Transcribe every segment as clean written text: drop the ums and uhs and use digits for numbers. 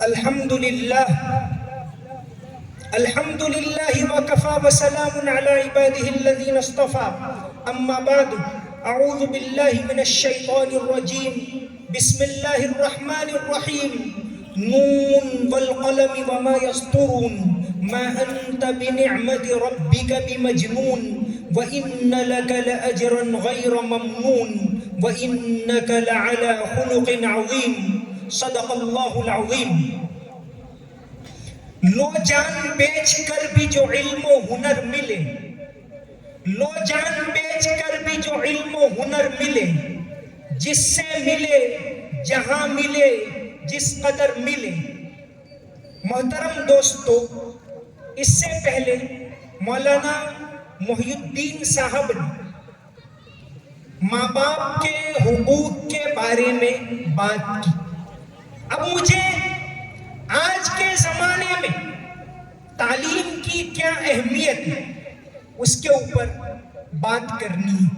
الحمد لله وكفى وسلام على عباده الذين اصطفى أما بعد أعوذ بالله من الشيطان الرجيم بسم الله الرحمن الرحيم نون والقلم وما يسطرون ما أنت بنعمة ربك بمجنون وإن لك لأجرا غير ممنون وإنك لعلى خلق عظيم صدق الله العظيم. لو جان بیچ کر بھی جو علم و ہنر ملے، لو جان بیچ کر بھی جو علم و ہنر ملے، جس سے ملے جہاں ملے جس قدر ملے. محترم دوستو، اس سے پہلے مولانا محی الدین صاحب نے ماں باپ کے حقوق کے بارے میں بات کی. اب مجھے آج کے زمانے میں تعلیم کی کیا اہمیت ہے اس کے اوپر بات کرنی ہے.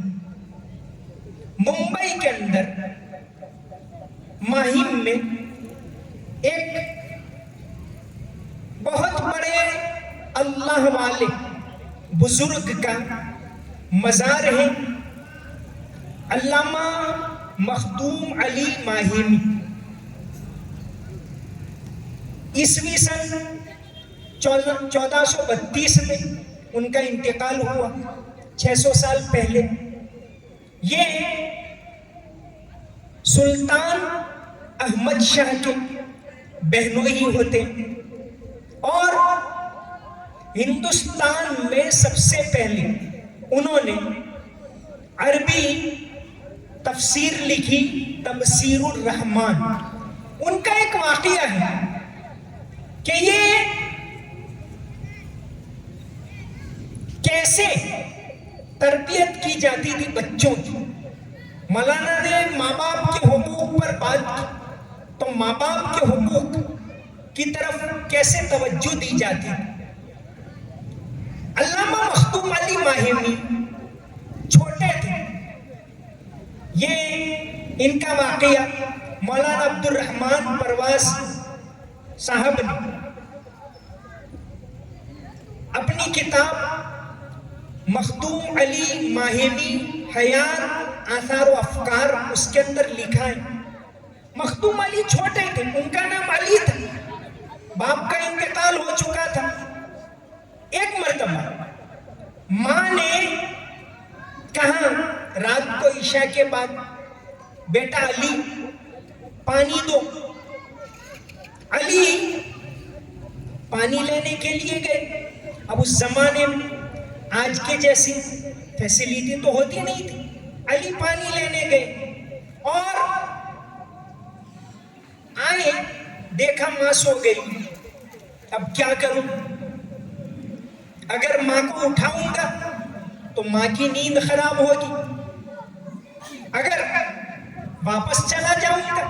ممبئی کے اندر ماہم میں ایک بہت بڑے اللہ والے بزرگ کا مزار ہے، علامہ مخدوم علی ماہمی. عیسوی سن 1432 میں ان کا انتقال ہوا، 600 سال پہلے. یہ سلطان احمد شاہ کے بہنوئی ہوتے اور ہندوستان میں سب سے پہلے انہوں نے عربی تفسیر لکھی، تفسیر الرحمن. ان کا ایک واقعہ ہے کہ یہ کیسے تربیت کی جاتی تھی بچوں کی. مولانا نے ماں باپ کے حقوق پر بات کی تو ماں باپ کے حقوق کی طرف کیسے توجہ دی جاتی تھی. علامہ مخدوم علی ماہمی چھوٹے تھے. یہ ان کا واقعہ مولانا عبد الرحمن پرواز صاحب نے اپنی کتاب مخدوم علی ماہمی حیات آثار و افکار اس کے اندر لکھا ہے. مخدوم علی چھوٹے تھے، ان کا نام علی تھا، باپ کا انتقال ہو چکا تھا. ایک مرتبہ ماں نے کہا رات کو عشاء کے بعد، بیٹا علی پانی دو. علی پانی لینے کے لیے گئے. اب اس زمانے میں آج کے جیسی فیسیلیٹی تو ہوتی نہیں تھی. علی پانی لینے گئے اور آئے، دیکھا ماں سو گئی. اب کیا کروں؟ اگر ماں کو اٹھاؤں گا تو ماں کی نیند خراب ہوگی، اگر واپس چلا جاؤں گا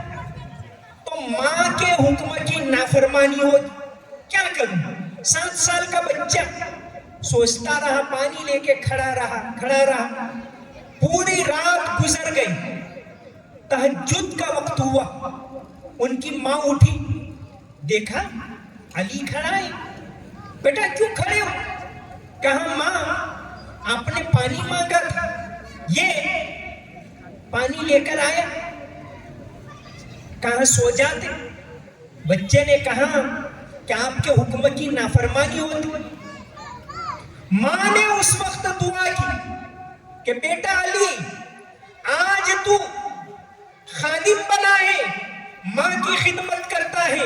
تو ماں کے حکم کی نافرمانی ہوگی. کیا کروں؟ 7 سال کا بچہ سوچتا رہا، پانی لے کے کھڑا رہا. پوری رات گزر گئی، تہجد کا وقت ہوا. ان کی ماں اٹھی، دیکھا علی کھڑا ہے. بیٹا کیوں کھڑے ہو؟ کہا ماں آپ نے پانی مانگا تھا، یہ پانی لے کر آیا. کہاں سو جاتے؟ بچے نے کہا کہ آپ کے حکم کی نافرمانی ہوتی. ماں نے اس وقت دعا کی کہ بیٹا علی آج تو خادم بنا ہے، ماں کی خدمت کرتا ہے،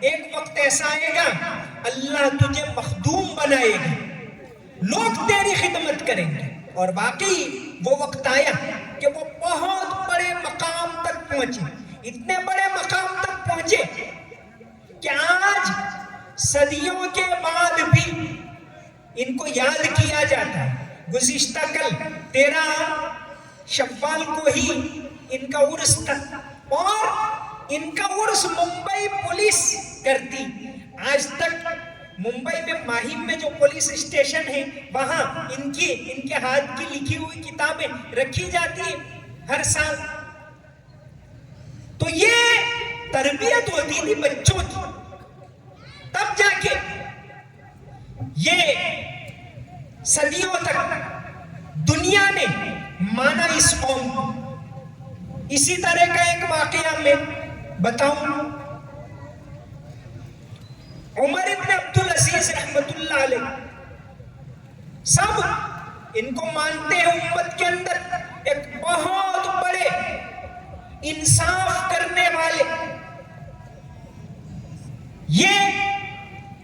ایک وقت ایسا آئے گا اللہ تجھے مخدوم بنائے گا، لوگ تیری خدمت کریں گے. اور واقعی وہ وقت آیا کہ وہ بہت بڑے مقام تک پہنچے. اتنے بڑے مقام تک پہنچے کہ آج صدیوں کے بعد بھی ان کو یاد کیا جاتا ہے. گزشتہ کل 13 شوال کو ہی ان کا عرس تھا اور ان کا عرس ممبئی پولیس کرتی. آج تک ممبئی میں ماہم میں جو پولیس اسٹیشن ہے وہاں ان کے ہاتھ کی لکھی ہوئی کتابیں رکھی جاتی ہیں ہر سال. تو یہ تربیت ہوتی تھی بچوں کی. تب جا کے یہ صدیوں تک دنیا نے مانا اس قوم کو. اسی طرح کا ایک واقعہ میں بتاؤں. عمر ابن عبدالعزیز رحمت اللہ علیہ سب ان کو مانتے ہیں امت کے اندر ایک بہت بڑے انصاف کرنے والے. یہ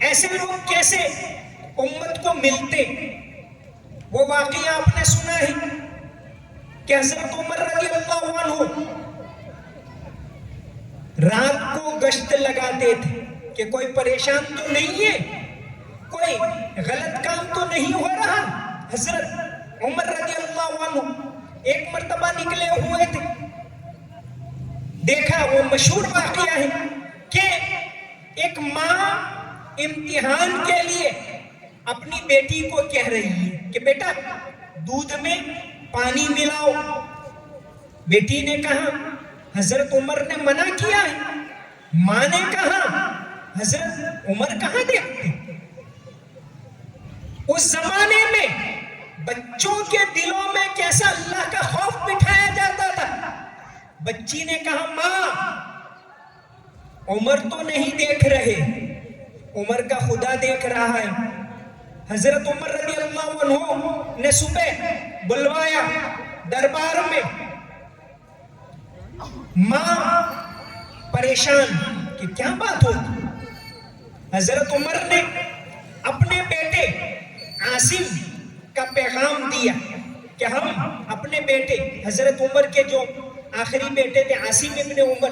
ایسے لوگ کیسے امت کو ملتے؟ وہ واقعہ آپ نے سنا ہے کہ حضرت عمر رضی اللہ عنہ رات کو گشت لگاتے تھے کہ کوئی پریشان تو نہیں ہے, کوئی غلط کام تو نہیں ہو رہا. حضرت عمر رضی اللہ عنہ ایک مرتبہ نکلے ہوئے تھے. دیکھا, وہ مشہور واقعہ ہے کہ ایک ماں امتحان کے لیے اپنی بیٹی کو کہہ رہی ہے کہ بیٹا دودھ میں پانی ملاؤ. بیٹی نے کہا حضرت عمر نے منع کیا ہے. ماں نے کہا حضرت عمر کہاں دیکھتے. اس زمانے میں بچوں کے دلوں میں کیسا اللہ کا خوف بٹھایا جاتا تھا. بچی نے کہا ماں عمر تو نہیں دیکھ رہے, عمر کا خدا دیکھ رہا ہے. حضرت عمر رضی اللہ عنہ نے صبح بلوایا دربار میں. ماں پریشان کہ کیا بات ہوتی. حضرت عمر نے اپنے بیٹے عاصم کا پیغام دیا کہ ہم اپنے بیٹے حضرت عمر کے جو آخری بیٹے تھے عاصم ابن عمر,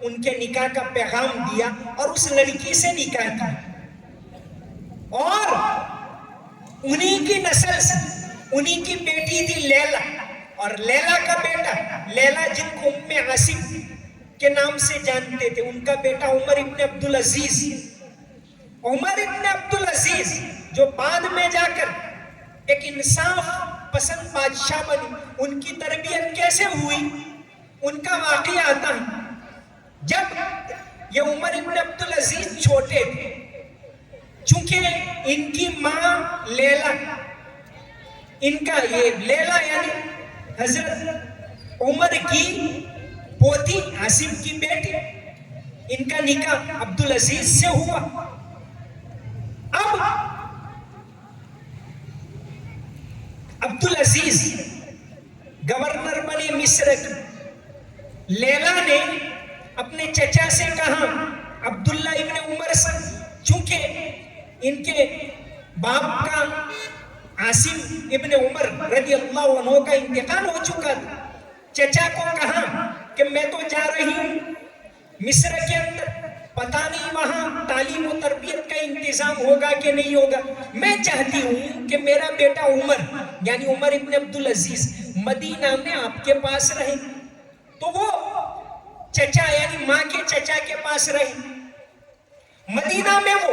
ان کے نکاح کا پیغام دیا اور اس لڑکی سے نکاح کیا. اور انہی کی نسل سے انہی کی بیٹی تھی لیلا, اور لیلا کا بیٹا, لیلا جن کو ام عاصم کے نام سے جانتے تھے, ان کا بیٹا عمر ابن عبدالعزیز. عمر ابن عبدالعزیز جو بعد میں جا کر ایک انصاف پسند بادشاہ بنی, ان کی تربیت کیسے ہوئی ان کا واقعہ آتا ہے. جب یہ عمر ابن عبدالعزیز چھوٹے تھے, چونکہ ان کی ماں لیلا, ان کا یہ لیلا یعنی حضرت عمر کی پوتی عاصم کی بیٹی, ان کا نکاح عبدالعزیز سے ہوا. اب عبدالعزیز گورنر بنے مصر کی. لیلا نے اپنے چچا سے کہا عبداللہ ابن عمر سے, چونکہ ان کے باپ کا عاصم ابن عمر رضی اللہ عنہ کا انتقال ہو چکا تھا. چچا کو کہا کہ میں تو جا رہی ہوں مصر کے اندر, پتہ نہیں وہاں تعلیم و تربیت کا انتظام ہوگا کہ نہیں ہوگا. میں چاہتی ہوں کہ میرا بیٹا عمر یعنی عمر ابن عبدالعزیز مدینہ میں آپ کے پاس رہے. تو وہ چچا یعنی ماں کے چچا کے پاس رہے. مدینہ میں وہ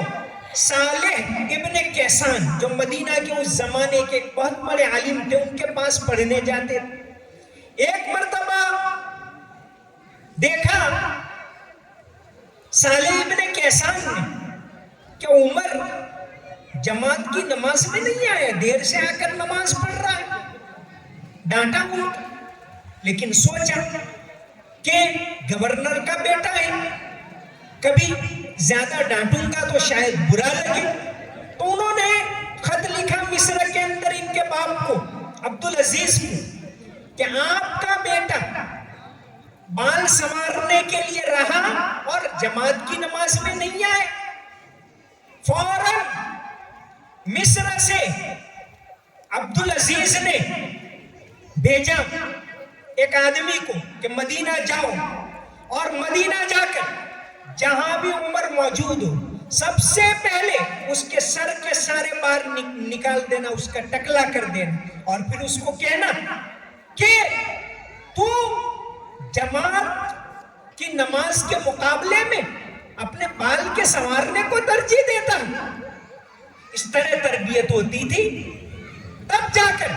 صالح ابن کیسان جو مدینہ کے اس زمانے کے بہت بڑے عالم تھے, ان کے پاس پڑھنے جاتے تھے. ایک مرتبہ دیکھا صالح ابن کیسان نے کہ عمر جماعت کی نماز میں نہیں آیا, دیر سے آ کر نماز پڑھ رہا ہے. ڈانٹا ان کو, لیکن سوچا کہ گورنر کا بیٹا ہے, کبھی زیادہ ڈانٹوں گا تو شاید برا لگے. تو انہوں نے خط لکھا مصر کے اندر ان کے باپ کو عبدالعزیز کو کہ آپ کا بیٹا بال سنوارنے کے لیے رہا اور جماعت کی نماز میں نہیں آئے. فوراً مصر سے عبدالعزیز نے بھیجا ایک آدمی کو کہ مدینہ جاؤ, اور مدینہ جا کر جہاں بھی عمر موجود ہو سب سے پہلے اس کے سر کے سارے بال نکال دینا, اس کا ٹکلا کر دینا, اور پھر اس کو کہنا کہ تو جماعت کی نماز کے مقابلے میں اپنے بال کے سنوارنے کو ترجیح دیتا. اس طرح تربیت ہوتی تھی. تب جا کر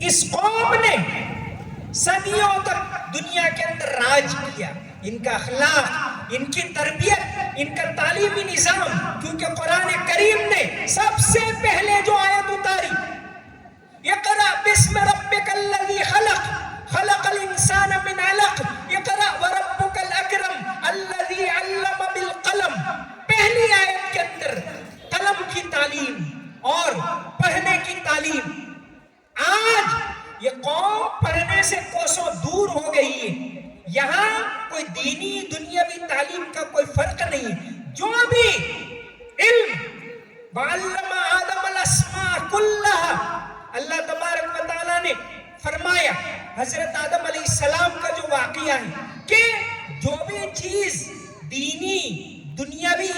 اس قوم نے صدیوں تک دنیا کے اندر راج کیا. ان کا اخلاق، ان کی تربیت، ان کا تعلیمی نظام، کیونکہ قرآن کریم نے سب سے پہلے جو آیت اتاری، اقرأ بسم ربک الذی خلق خلق الانسان من علق اقرأ وربک الاکرم الذی علم بالقلم، پہلی آیت کے اندر قلم کی تعلیم اور پڑھنے کی تعلیم. آج یہ قوم پڑھنے سے کوسوں دور ہو گئی ہے. یہاں کوئی دینی دنیاوی تعلیم کا کوئی فرق نہیں ہے. جو بھی علم وَعَلَّمَ آدَمَ الْأَسْمَاءَ كُلَّهَا، اللہ تبارک و تعالیٰ نے فرمایا حضرت آدم علیہ السلام کا جو واقعہ ہے کہ جو بھی چیز دینی دنیاوی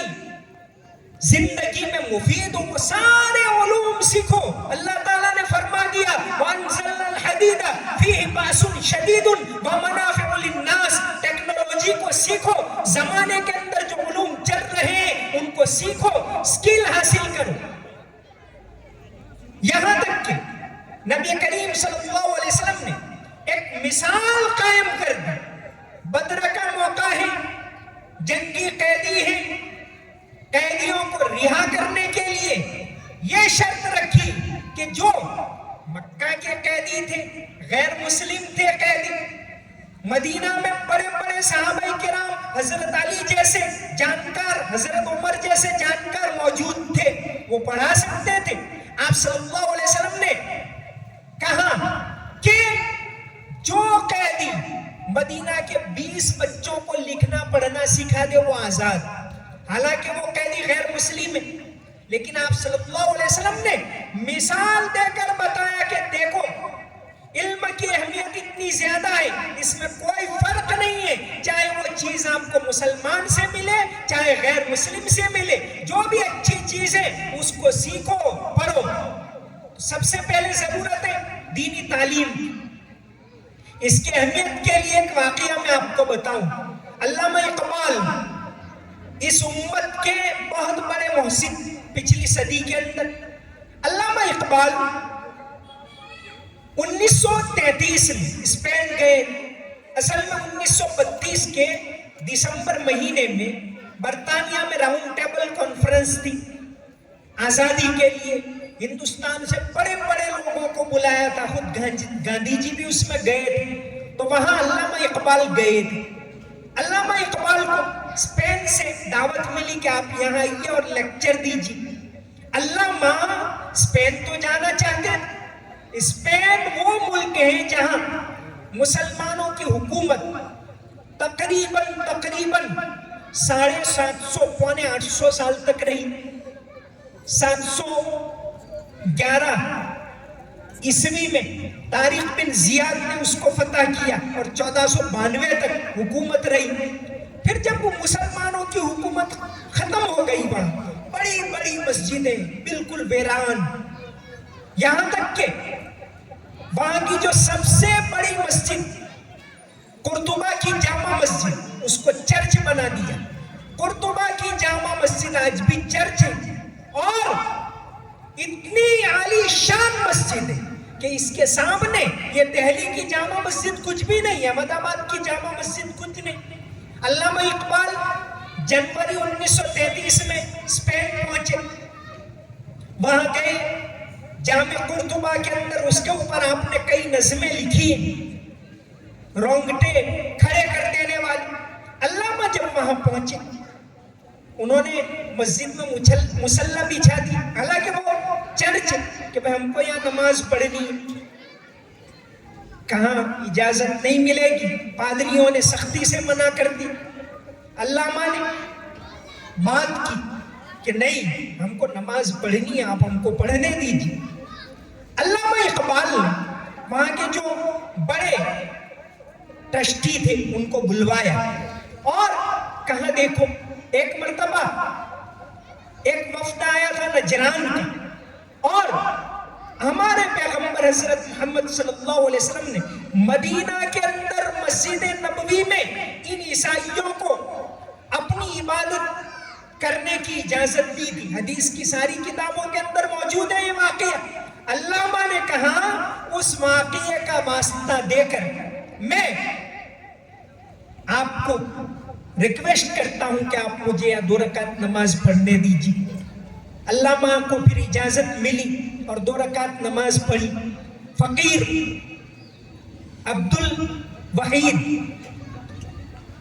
زندگی میں مفید ہو وہ سارے علوم سیکھو. اللہ تعالیٰ نے فرما دیا وَأَنزَلْنَا الْحَدِيدَ فِيهِ بَأْسٌ شَدِيدٌ وَمَنَافِعُ لِلنَّاسِ، ٹیکنالوجی کو سیکھو. زمانے کے اندر جو علوم چل رہے ہیں ان کو سیکھو، اسکل حاصل کرو. یہاں تک کہ نبی کریم صلی اللہ علیہ وسلم نے ایک مثال قائم کر دی. بدر کا موقع ہے، جنگی قیدی ہیں، قیدیوں کو رہا کرنے کے لیے یہ شرط رکھی کہ جو مکہ کے قیدی تھے، غیر مسلم تھے قیدی، مدینہ میں بڑے بڑے صحابہ کرام حضرت علی جیسے جانکار، حضرت عمر جیسے جانکار موجود تھے، وہ پڑھا سکتے تھے. آپ صلی اللہ علیہ وسلم نے کہا کہ جو قیدی مدینہ کے 20 بچوں کو لکھنا پڑھنا سکھا دے وہ آزاد. حالانکہ وہ قیدی غیر مسلم ہے، لیکن آپ صلی اللہ علیہ وسلم نے مثال دے کر بتایا کہ دیکھو علم کی اہمیت اتنی زیادہ ہے، اس میں کوئی فرق نہیں ہے، چاہے وہ چیز آپ کو مسلمان سے ملے چاہے غیر مسلم سے ملے، جو بھی اچھی چیز ہے اس کو سیکھو پڑھو. سب سے پہلے ضرورت ہے دینی تعلیم کی. اس کی اہمیت کے لیے ایک واقعہ میں آپ کو بتاؤں. علامہ اقبال اس امت کے بہت بڑے محسن پچھلی صدی کے اندر، علامہ اقبال 1933 میں اسپین گئے. اصل میں 1932 کے دسمبر مہینے میں برطانیہ میں راؤنڈ ٹیبل کانفرنس تھی آزادی کے لیے. ہندوستان سے بڑے بڑے لوگوں کو بلایا تھا، خود گاندھی جی بھی اس میں گئے تھے. تو وہاں علامہ اقبال گئے تھے. علامہ اقبال کو اسپین سے دعوت ملی کہ آپ یہاں آئیے اور لیکچر دیجیے. علامہ اسپین تو جانا چاہتے تھے. اسپین وہ ملک ہے جہاں مسلمانوں کی حکومت تقریباً 750 پونے 800 سال تک رہی. 711 عیسوی میں طارق بن زیاد نے اس کو فتح کیا اور 1492 تک حکومت رہی. پھر جب وہ مسلمانوں کی حکومت ختم ہو گئی، وہاں بڑی بڑی مسجدیں بالکل ویران، یہاں تک کہ وہاں کی جو سب سے بڑی مسجد قرطبہ کی جامع مسجد، اس کو چرچ بنا دیا. قرطبہ کی جامع مسجد آج بھی چرچ ہے اور اتنی عالی شان مسجد ہے کہ اس کے سامنے یہ دہلی کی جامع مسجد کچھ بھی نہیں، احمد آباد کی جامع مسجد کچھ نہیں. علامہ اقبال جنوری 1933 میں اسپین پہنچے، وہاں گئے جامع قرطبہ کے اندر. اس کے اوپر آپ نے کئی نظمیں لکھی ہیں رونگٹے کھڑے کر دینے والی. علامہ جب وہاں پہنچے انہوں نے مسجد میں مصلی بچھا دی، حالانکہ وہ چرچ کہ ہم کو یہاں نماز پڑھنی ہے. کہاں اجازت نہیں ملے گی، پادریوں نے سختی سے منع کر دی. علامہ نے بات کی کہ نہیں، ہم کو نماز پڑھنی ہے، آپ ہم کو پڑھنے دیجیے. علامہ اقبال وہاں کے جو بڑے ٹرسٹی تھے ان کو بلوایا اور کہا دیکھو ایک مرتبہ ایک وفد آیا تھا نجران کا، اور ہمارے پیغمبر حضرت محمد صلی اللہ علیہ وسلم نے مدینہ کے اندر مسجد نبوی میں ان عیسائیوں کو اپنی عبادت کرنے کی اجازت دی تھی. حدیث کی ساری کتابوں کے اندر موجود ہے یہ واقعہ. علامہ نے کہا اس واقعے کا واسطہ دے کر میں آپ کو ریکویسٹ کرتا ہوں کہ آپ مجھے 2 رکعت نماز پڑھنے دیجیے۔ علامہ کو پھر اجازت ملی اور 2 رکعت نماز پڑھی۔ فقیر عبد الوحید،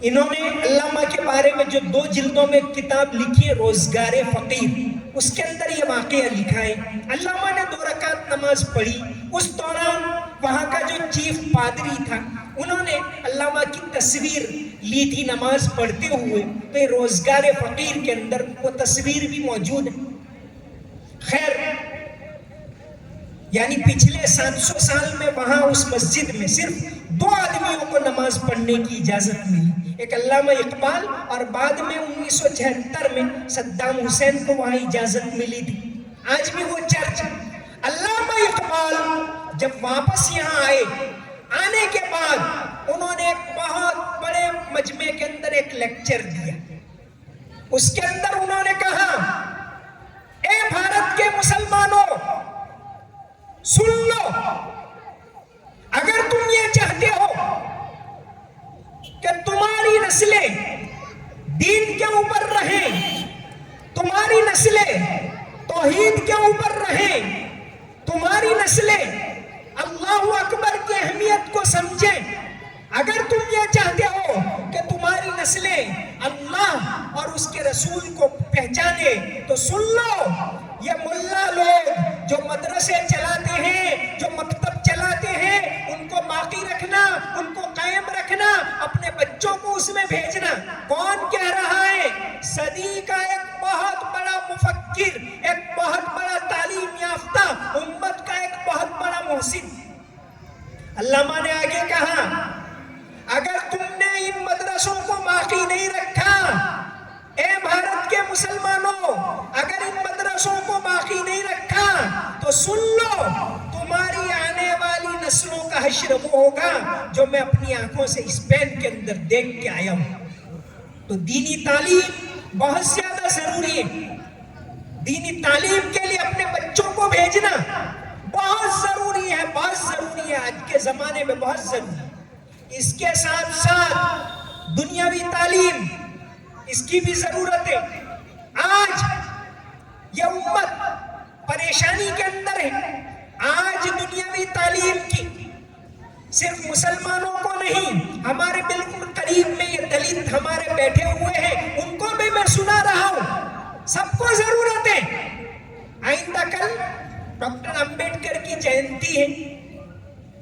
انہوں نے علامہ کے بارے میں جو 2 جلدوں میں کتاب لکھی ہے روزگار فقیر، اس کے اندر یہ واقعہ لکھا ہے۔ علامہ نے 2 رکعت نماز پڑھی۔ اس دوران وہاں کا جو چیف پادری تھا، انہوں نے علامہ کی تصویر لی تھی نماز پڑھتے ہوئے، تو یہ روزگار فقیر کے اندر وہ تصویر بھی موجود ہے۔ خیر، یعنی پچھلے 700 سال میں وہاں اس مسجد میں صرف 2 آدمیوں کو نماز پڑھنے کی اجازت ملی، ایک علامہ اقبال اور بعد میں 1976 میں صدام حسین کو وہاں اجازت ملی تھی۔ آج بھی وہ چرچ، علامہ اقبال جب واپس یہاں آئے، آنے کے بعد انہوں نے ایک بہت بڑے مجمع کے اندر ایک لیکچر دیا۔ اس کے اندر انہوں نے کہا، اے بھارت کے مسلمانوں، سن لو، اگر تم یہ چاہتے ہو کہ تمہاری نسلیں دین کے اوپر رہیں، تمہاری نسلیں توحید کے اوپر رہیں، تمہاری نسلیں اللہ اکبر کی اہمیت کو سمجھیں، اگر تم یہ چاہتے ہو کہ تمہاری نسلیں اللہ اور اس کے رسول کو پہچانے، تو سن لو، یہ ملا لوگ جو مدرسے چلاتے ہیں، جو مکتب چلاتے ہیں، ان کو باقی رکھنا، ان کو قائم رکھنا، اپنے بچوں کو اس میں بھیجنا۔ کون کہہ رہا ہے؟ صدی کا ایک بہت بڑا مفکر، ایک بہت بڑا تعلیم یافتہ، امت کا ایک بہت بڑا محسن۔ علامہ نے آگے کہا، اگر تم نے ان مدرسوں کو باقی نہیں رکھا، اے بھارت کے مسلمانوں، اگر ان مدرسوں کو باقی نہیں رکھا تو سن لو، تمہاری آنے والی نسلوں کا حشر وہ ہوگا جو میں اپنی آنکھوں سے اسپین کے اندر دیکھ کے آیا ہوں۔ تو دینی تعلیم بہت زیادہ ضروری ہے۔ دینی تعلیم کے لیے اپنے بچوں کو بھیجنا بہت ضروری ہے، بہت ضروری ہے، آج کے زمانے میں بہت ضروری ہے۔ اس کے ساتھ ساتھ دنیاوی تعلیم، اس کی بھی ضرورت ہے۔ آج یہ امت پریشانی کے اندر ہے۔ آج دنیاوی تعلیم کی صرف مسلمانوں کو نہیں، ہمارے بالکل قریب میں یہ دلت ہمارے بیٹھے ہوئے ہیں، ان کو بھی میں سنا رہا ہوں، سب کو ضرورت ہے۔ آئندہ کل ڈاکٹر امبیڈکر کی جینتی ہے۔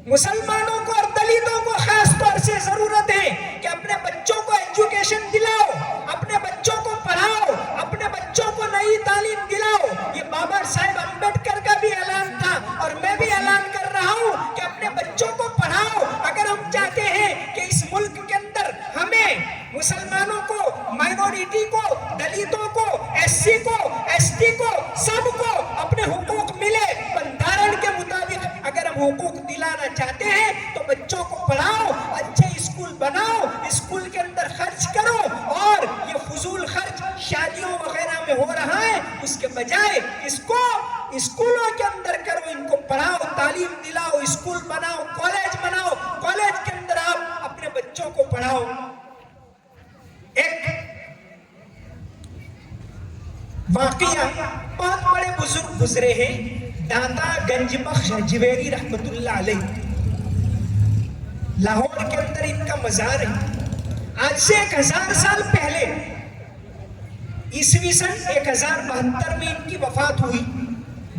مسلمانوں کو اور دلتوں کو خاص طور سے ضرورت ہے کہ اپنے بچوں کو ایجوکیشن دلاؤ، اپنے بچوں کو پڑھاؤ، اپنے بچوں کو نئی تعلیم دلاؤ۔ یہ بابا صاحب امبیڈکر کا بھی اعلان تھا اور میں بھی اعلان کر رہا ہوں کہ اپنے بچوں کو پڑھاؤ۔ اگر ہم چاہتے ہیں کہ اس ملک کے اندر ہمیں مسلمانوں کو، مائنورٹی کو، دلتوں کو، ایس سی کو، ایس ٹی کو، سب کو اپنے حقوق ملے، بندھارن کے مطابق اگر ہم حقوق دلانا چاہتے ہیں تو بچوں کو پڑھاؤ، اچھے اسکول بناؤ، اسکول کے اندر خرچ کرو، اور یہ فضول خرچ شادیوں وغیرہ میں ہو رہا ہے، اس کے بجائے اس کو اسکولوں کے اندر کرو، ان کو پڑھاؤ، تعلیم دلاؤ، اسکول بناؤ، کالج بناؤ، کالج کے اندر آپ اپنے بچوں کو پڑھاؤ۔ ایک واقعہ، بہت بڑے بزرگ گزرے ہیں، داتا گنج بخش جویری رحمت اللہ علیہ، لاہور کے اندر ان کا مزار ہے۔ آج سے 1000 سال پہلے، عیسوی سن 1072 میں ان کی وفات ہوئی،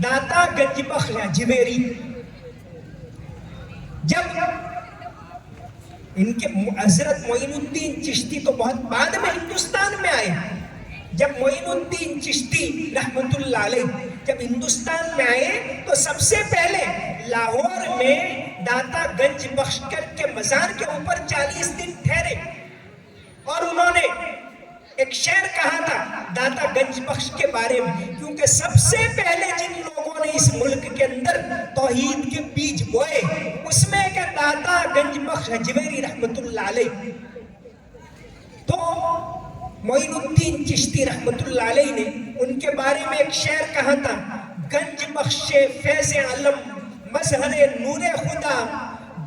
داتا گنج بخش جویری۔ جب ان کے حضرت معین الدین چشتی تو بہت بعد میں ہندوستان میں آئے، جب معین الدین چشتی رحمت اللہ علیہ جب ہندوستان میں آئے تو سب سے پہلے لاہور میں داتا گنج بخش کے مزار کے اوپر 40 دن ٹھہرے، اور انہوں نے ایک شعر کہا تھا داتا گنج بخش کے بارے میں، کیونکہ سب سے پہلے جن لوگوں نے اس ملک کے اندر توحید کے بیج بوئے، اس میں کہ داتا گنج بخش جویری رحمت اللہ علیہ۔ تو معین الدین چشتی رحمت اللہ علیہ نے ان کے بارے میں ایک شعر کہا تھا، گنج بخش فیض علم مظہر نور خدا،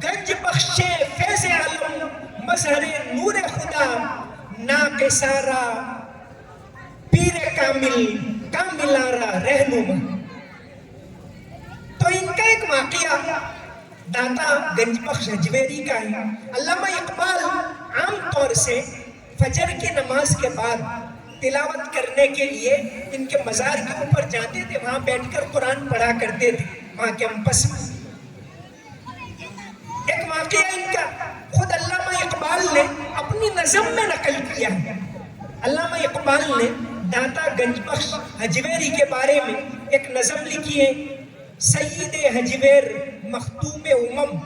گنج بخشے فیض عالم مظہر نور خدا ناقصارا پیر کامل کاملارا رہنما. تو ان کا ایک واقعہ داتا گنج بخش اجمیری کا ہے. علامہ اقبال عام طور سے فجر کی نماز کے بعد تلاوت کرنے کے لیے ان کے مزار کے اوپر جاتے تھے, وہاں بیٹھ کر قرآن پڑھا کرتے تھے وہاں کیمپس میں. ایک واقعہ ان کا خود علامہ اقبال نے اپنی نظم میں نقل کیا ہے. علامہ اقبال نے داتا گنج بخش اجمیری کے بارے میں ایک نظم لکھی ہے, سید حجویر مختوم امم.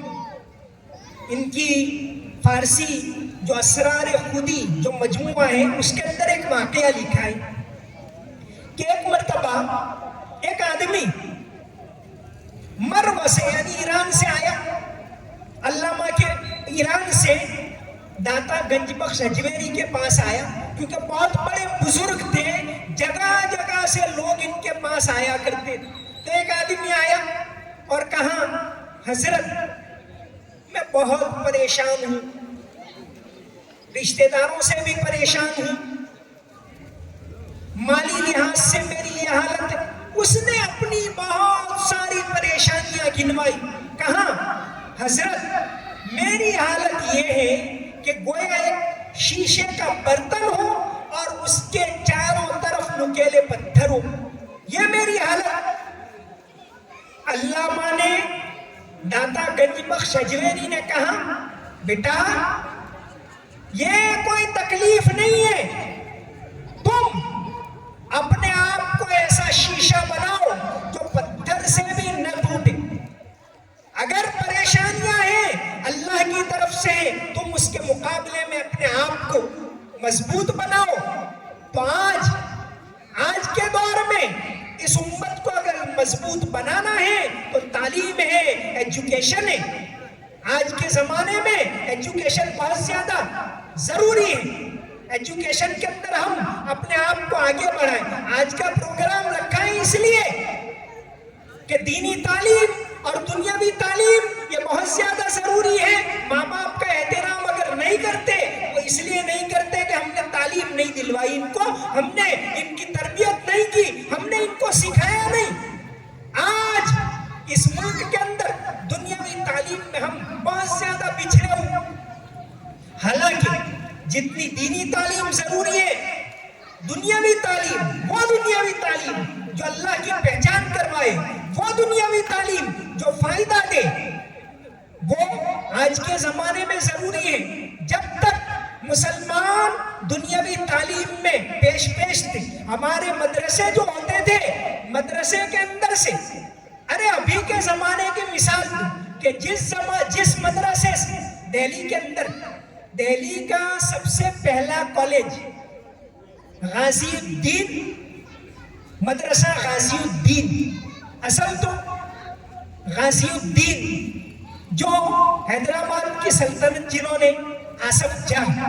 ان کی فارسی جو اسرار خودی جو مجموعہ ہے اس کے اندر ایک واقعہ لکھا ہے کہ ایک مرتبہ ایک آدمی مرو سے یعنی ایران سے آیا. علامہ کے ایران سے داتا گنج بخش اجمیری کے پاس آیا کیونکہ بہت بڑے بزرگ تھے, جگہ جگہ سے لوگ ان کے پاس آیا کرتے تھے. تو ایک آدمی آیا اور کہا, حضرت میں بہت پریشان ہوں, رشتہ داروں سے بھی پریشان ہوں, مالی لحاظ سے میری یہ حالت ہے. اس نے اپنی بہت ساری پریشانیاں گنوائی. کہا, حضرت میری حالت یہ ہے کہ گویا ایک شیشے کا برتن ہو اور اس کے چاروں طرف نکیلے پتھر ہو, یہ میری حالت. علامہ نے داتا گنج بخش اجمیری نے کہا, بیٹا یہ کوئی تکلیف نہیں ہے, تم اپنے آپ کو ایسا شیشہ بناؤ جو پتھر سے بھی نہ ٹوٹے. اگر پریشانیاں ہیں اللہ کی طرف سے, تم اس کے مقابلے میں اپنے آپ کو مضبوط بناؤ. تو آج کے دور میں اس امت کو اگر مضبوط بنانا ہے تو تعلیم ہے, ایجوکیشن ہے. آج کے زمانے میں ایجوکیشن بہت زیادہ ضروری ہے. ایجوکیشن کے اندر ہم اپنے آپ کو آگے بڑھائیں. آج کا پروگرام رکھا ہے اس لیے کہ دینی تعلیم اور دنیاوی تعلیم یہ بہت زیادہ ضروری ہے. ماں باپ کا احترام اگر نہیں کرتے وہ اس لیے نہیں کرتے کہ ہم نے تعلیم نہیں دلوائی ان کو, ہم نے ان کی تربیت نہیں کی, ہم نے ان کو سکھایا نہیں. آج اس ملک کے اندر دنیاوی تعلیم میں ہم بہت زیادہ پچھڑے ہوئے. حالانکہ جتنی دینی تعلیم ضروری ہے, دنیاوی تعلیم وہ دنیاوی تعلیم جو اللہ کی پہچان کروائے, وہ دنیاوی تعلیم جو فائدہ دے, وہ آج کے زمانے میں ضروری ہے. جب تک مسلمان دنیاوی تعلیم میں پیش تھے, ہمارے مدرسے جو ہوتے تھے, مدرسے کے اندر سے ارے ابھی کے زمانے کی مثال دوں کہ جس مدرسے سے دہلی کے اندر, دہلی کا سب سے پہلا کالج غازی الدین, مدرسہ غازی الدین, اصل تو غازی الدین جو حیدرآباد کی سلطنت جنہوں نے آصف جاہ,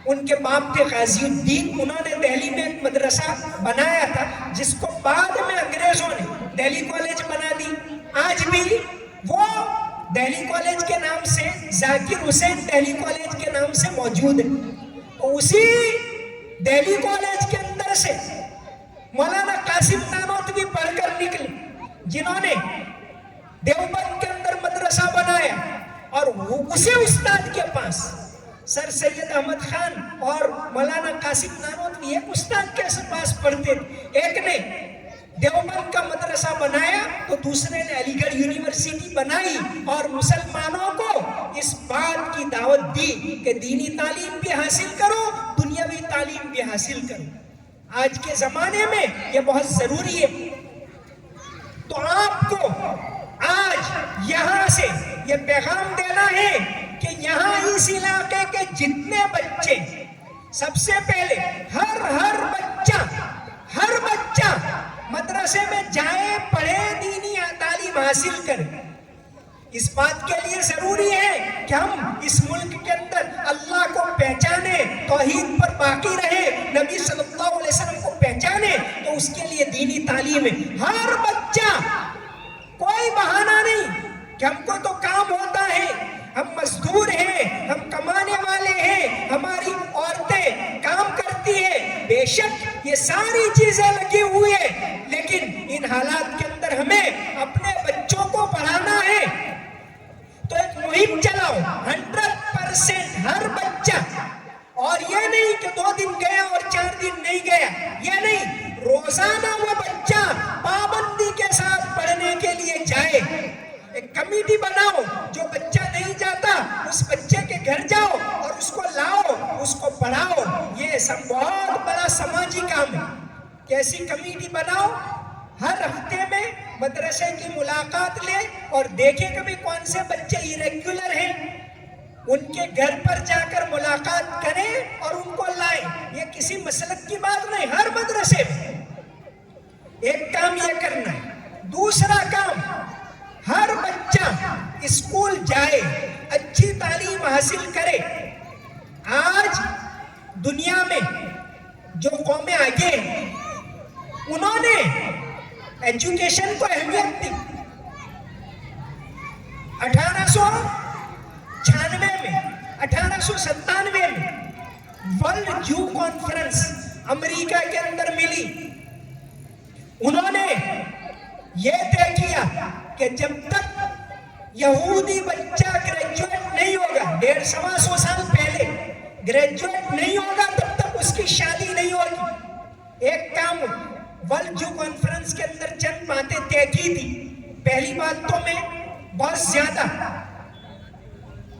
ان کے باپ تھے غازی الدین. انہوں نے دہلی میں ایک مدرسہ بنایا تھا جس کو بعد میں انگریزوں نے دہلی کالج بنا دی. آج بھی وہ دہلی کالج کے نام سے, ذاکر حسین دہلی کالج کے نام سے موجود ہے. اسی دہلی کالج کے اندر سے مولانا قاسم نانوتوی پڑھ کر نکلے, جنہوں نے دیوبند کے اندر مدرسہ بنایا. اور اسی استاد کے پاس سر سید احمد خان اور مولانا قاسم نانوتوی ایک استاد کے پاس پڑھتے تھے. ایک نے دیوبند کا مدرسہ بنایا تو دوسرے نے علی گڑھ یونیورسٹی بنائی اور مسلمانوں کو اس بات کی دعوت دی کہ دینی تعلیم بھی حاصل کرو, دنیاوی تعلیم بھی حاصل کرو. آج کے زمانے میں یہ بہت ضروری ہے. تو آپ کو آج یہاں سے یہ پیغام دینا ہے کہ یہاں اس علاقے کے جتنے بچے, سب سے پہلے ہر بچہ مدرسے میں جائے, پڑھے, دینی تعلیم حاصل کرے. اس بات کے لیے ضروری ہے کہ ہم اس ملک کے اندر اللہ کو پہچانے, توحید پر باقی رہے, نبی صلی اللہ علیہ وسلم کو پہچانے. تو اس کے لیے دینی تعلیم ہے. ہر بچہ, کوئی بہانہ نہیں کہ ہم کو تو کام ہوتا ہے, ہم مزدور ہیں، ہم کمانے والے ہیں، ہماری عورتیں کام کرتی ہیں، بے شک یہ ساری چیزیں لگی ہوئی ہیں، لیکن ان حالات کے اندر ہمیں اپنے بچوں کو پڑھانا ہے تو ایک مہم چلاؤ 100% ہر بچہ، اور یہ نہیں کہ 2 دن گیا اور 4 دن نہیں گیا، یہ نہیں، روزانہ وہ بچہ پابندی کے ساتھ پڑھنے کے لیے جائے۔ ایک کمیٹی بناؤ، جو بچہ نہیں جاتا اس بچے کے گھر جاؤ اور اس کو لاؤ، اس کو پڑھاؤ۔ یہ سب بہت بڑا سماجی کام ہے۔ کیسی کمیٹی بناؤ؟ ہر ہفتے میں مدرسے کی ملاقات لے اور دیکھیں کبھی کون سے بچے ایریگولر ہیں، ان کے گھر پر جا کر ملاقات کریں اور ان کو لائیں۔ یہ کسی مسلک کی بات نہیں، ہر مدرسے میں ایک کام یہ کرنا ہے۔ دوسرا کام، ہر بچہ اسکول جائے، اچھی تعلیم حاصل کرے۔ آج دنیا میں جو قومیں آگے ہیں انہوں نے ایجوکیشن کو اہمیت دی۔ 1896 میں، 1897 میں ورلڈ جو کانفرنس امریکہ کے اندر ملی۔ انہوں نے یہ طے کیا کہ جب تک یہودی بچہ گریجویٹ نہیں ہوگا، 150 سال پہلے گریجویٹ نہیں ہوگا، تب تک اس کی شادی نہیں ہوگی۔ ایک کام ورلڈ جو کانفرنس کے اندر چند باتیں طے کی تھی۔ پہلی بات تو میں بہت زیادہ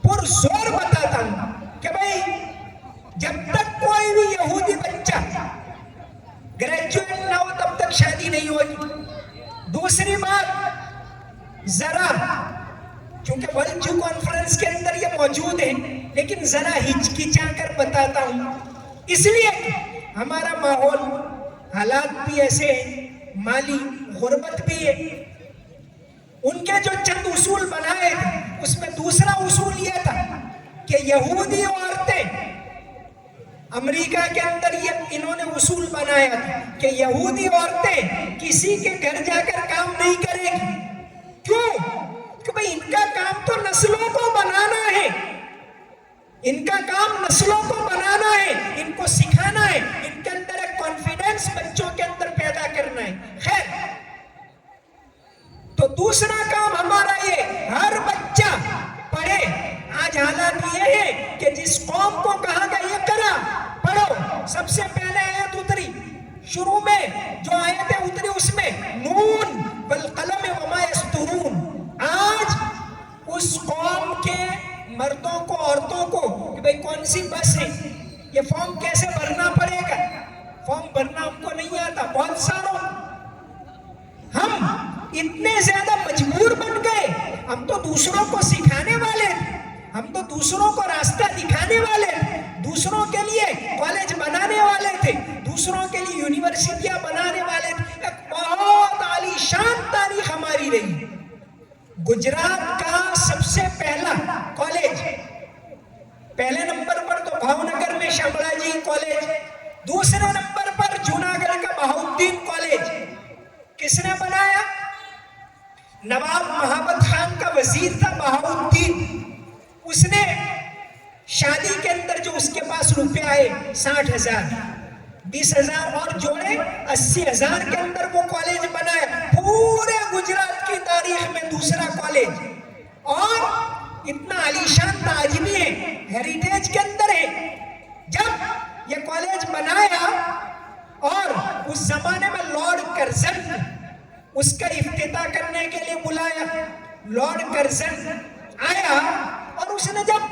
پرزور بتاتا ہوں کہ بھائی جب تک کوئی بھی یہودی بچہ گریجویٹ نہ ہو تب تک شادی نہیں ہوگی۔ دوسری بات، ذرا چونکہ ورلڈ جو کانفرنس کے اندر یہ موجود ہے لیکن ذرا ہچکچا کر بتاتا ہوں، اس لیے ہمارا ماحول، حالات بھی ایسے ہیں، مالی غربت بھی ہے۔ ان کے جو چند اصول بنائے تھے اس میں دوسرا اصول یہ تھا کہ یہودی عورتیں، امریکہ کے اندر یہ انہوں نے اصول بنایا تھا کہ یہودی عورتیں کسی کے گھر جا کر کام نہیں کرے گی۔ کیوں؟ کہ بھئی ان کا کام تو نسلوں کو بنانا ہے، ان کا کام نسلوں کو بنانا ہے، ان کو سکھانا ہے، ان کے اندر ایک کانفیڈنس بچوں کے اندر پیدا کرنا ہے۔ خیر، تو دوسرا کام ہمارا یہ، ہر بچہ پڑھے۔ آج حالات یہ ہے کہ جس قوم کو کہا گیا یہ کرا پڑھو، سب سے پہلے آیت اتری، شروع میں جو آیتیں اتری اس میں نون والقلم وما یسطرون۔ آج اس قوم کے مردوں کو، عورتوں کو کہ بھئی کون سی بس ہے، یہ فارم کیسے بھرنا پڑے گا، فارم بھرنا ہم کو نہیں آتا، بہت ساروں۔ ہم اتنے زیادہ مجبور بن گئے، ہم تو دوسروں کو سکھانے والے تھے، ہم تو دوسروں کو راستہ دکھانے والے تھے، دوسروں کے لیے کالج بنانے والے تھے، دوسروں کے لیے یونیورسٹیاں بنانے والے تھے۔ ایک بہت عالی شان تاریخ ہماری رہی۔ گجرات کا سب سے پہلا کالج، پہلے نمبر پر تو بھاؤنگر میں شاملہ جی کالج، دوسرے نمبر پر جوناگڑھ کا بہاؤالدین کالج کس نے بنایا؟ نواب محمد خان کا وزیر تھا بہاؤالدین، اس نے شادی کے اندر جو اس کے پاس روپے آئے 60,000، 20,000 اور جوڑے 80,000 کے اندر وہ کالج بنایا۔ پورے گجرات کی تاریخ میں دوسرا کالج، اور اتنا عالیشان تاج بھی ہے، ہیریٹیج کے اندر ہے۔ جب یہ کالج بنایا اور اس زمانے میں لارڈ کرزن اس کا افتتاح کرنے کے لیے بلایا، لارڈ کرزن آیا اور اس نے جب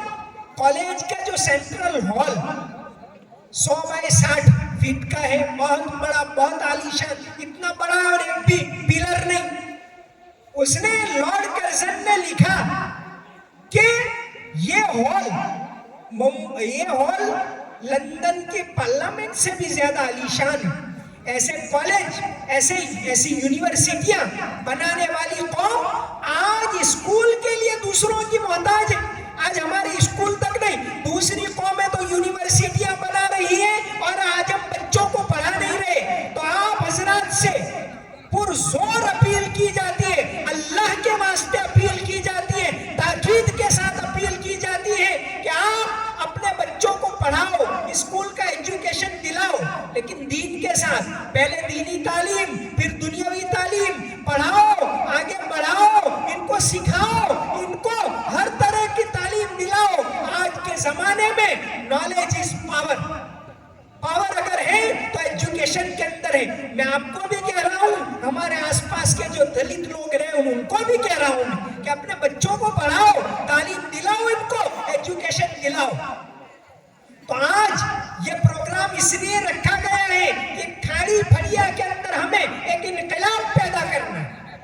کالج کا جو سینٹرل ہال 100 بائی 60 فٹ کا ہے، بہت بڑا، بہت عالیشان، اتنا بڑا اور ایک بھی پلر نہیں، اس نے لارڈ کرزن نے لکھا کہ یہ ہال لندن کے پارلیمنٹ سے بھی زیادہ عالیشان ہے۔ ایسے کالج، ایسی یونیورسٹیاں بنانے والی قوم آج اسکول کے لیے دوسروں کی محتاج ہے۔ آج ہمارے اسکول تک نہیں، دوسری قومیں تو یونیورسٹیاں بنا رہی ہیں اور آج ہم بچوں کو پڑھا نہیں رہے۔ تو آپ حضرات سے پرزور اپیل کی جاتی ہے، اللہ کے واسطے اپیل کی جاتی ہے، تاکید کے ساتھ اپیل پڑھاؤ، اسکول کا ایجوکیشن دلاؤ، لیکن دین کے ساتھ، پہلے دینی تعلیم پھر دنیاوی تعلیم، پڑھاؤ، آگے بڑھاؤ، ان کو سکھاؤ، ان کو ہر طرح کی تعلیم دلاؤ۔ آج کے زمانے میں نالج از پاور، پاور اگر ہے تو ایجوکیشن کے اندر ہے۔ میں آپ کو بھی کہہ رہا ہوں، ہمارے آس پاس کے جو دلت لوگ رہے ہیں ان کو بھی کہہ رہا ہوں کہ اپنے بچوں کو پڑھاؤ، تعلیم دلاؤ، ان کو ایجوکیشن دلاؤ۔ تو آج یہ پروگرام اس لیے رکھا گیا ہے کہ کھاڑی پھڑیا کے اندر ہمیں ایک انقلاب پیدا کرنا ہے۔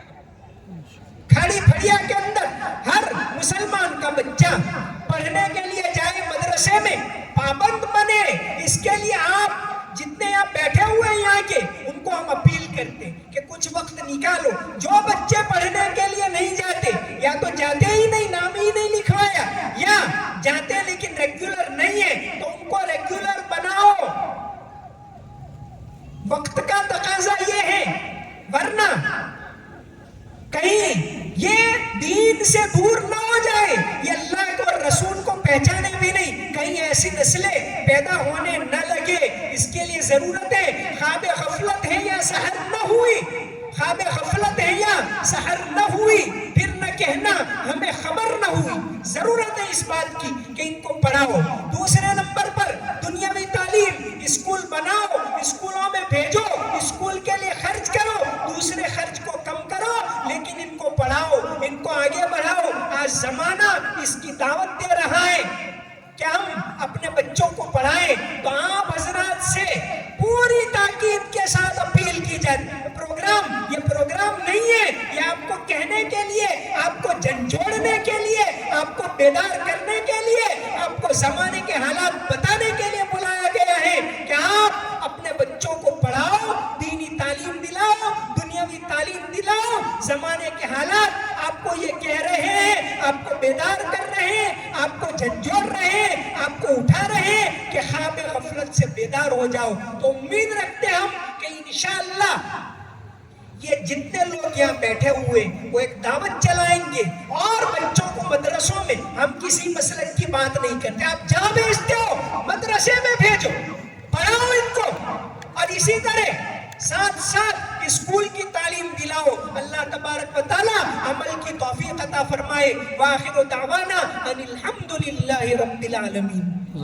کھاڑی پھڑیا کے اندر ہر مسلمان کا بچہ پڑھنے کے لیے جائے، مدرسے میں پابند بنے۔ اس کے لیے آپ جتنے آپ بیٹھے ہوئے ہیں یہاں کے، ان کو ہم اپیل کرتے ہیں کہ کچھ وقت نکالو۔ جو بچے پڑھنے کے لیے نہیں جاتے، یا تو جاتے ہی نہیں، نام ہی نہیں لکھوایا، یا جاتے لیکن ریگولر نہیں ہے، تو ان کو ریگولر بناؤ۔ وقت کا تقاضا یہ ہے، ورنہ کہیں یہ دین سے دور نہ ہو جائے، یہ اللہ کو اور رسول کو پہچانے بھی نہیں، کہیں ایسی نسلیں پیدا ہونے نہ لگے۔ اس کے لیے ضرورت ہے، خواب غفلت ہے یا سحر نہ ہوئی، خواب غفلت ہے یا سحر نہ ہوئی، پھر نہ کہنا ہمیں خبر نہ ہوئی۔ ضرورت ہے اس بات کی کہ ان کو پڑھاؤ۔ دوسرے نمبر پر دنیاوی تعلیم، اسکول بناؤ، اسکولوں میں بھیجو، اسکول کے لیے خرچ کرو، دوسرے خرچ کو کم کرو، لیکن ان کو پڑھاؤ، ان کو آگے بڑھاؤ۔ آج زمانہ اس کی دعوت دے رہا ہے کہ ہم اپنے بچوں کو پڑھائیں، تو آپ حضرات سے پوری تاکید کے ساتھ اپیل کی جائے۔ یہ پروگرام نہیں ہے، یہ آپ کو کہنے کے لیے، آپ کو جھنجھوڑنے کے لیے، آپ کو بیدار کرنے کے لیے، آپ کو زمانے کے حالات بتانے کے لیے بلایا گیا ہے کہ آپ اپنے بچوں کو پڑھاؤ، دینی تعلیم دلاؤ، دنیاوی تعلیم دلاؤ۔ زمانے کے حالات آپ کو یہ کہہ رہے ہیں، آپ کو بیدار کر رہے ہیں، آپ کو جھنجھوڑ رہے ہیں، آپ کو اٹھا رہے ہیں کہ خواب غفلت سے بیدار ہو جاؤ۔ تو امید رکھتے ہیں ہم کہ انشاءاللہ یہ جتنے لوگ یہاں بیٹھے ہوئے وہ ایک دعوت چلائیں گے، اور بچوں کو مدرسوں میں، ہم کسی مسلک کی بات نہیں کرتے، آپ جہاں بھیجتے ہو مدرسے میں بھیجو، پڑھاؤ ان کو، اور اسی طرح ساتھ ساتھ اسکول کی تعلیم دلاؤ۔ اللہ تبارک و تعالی عمل کی توفیق عطا فرمائے۔ وآخر دعوانا ان الحمدللہ رب العالمین۔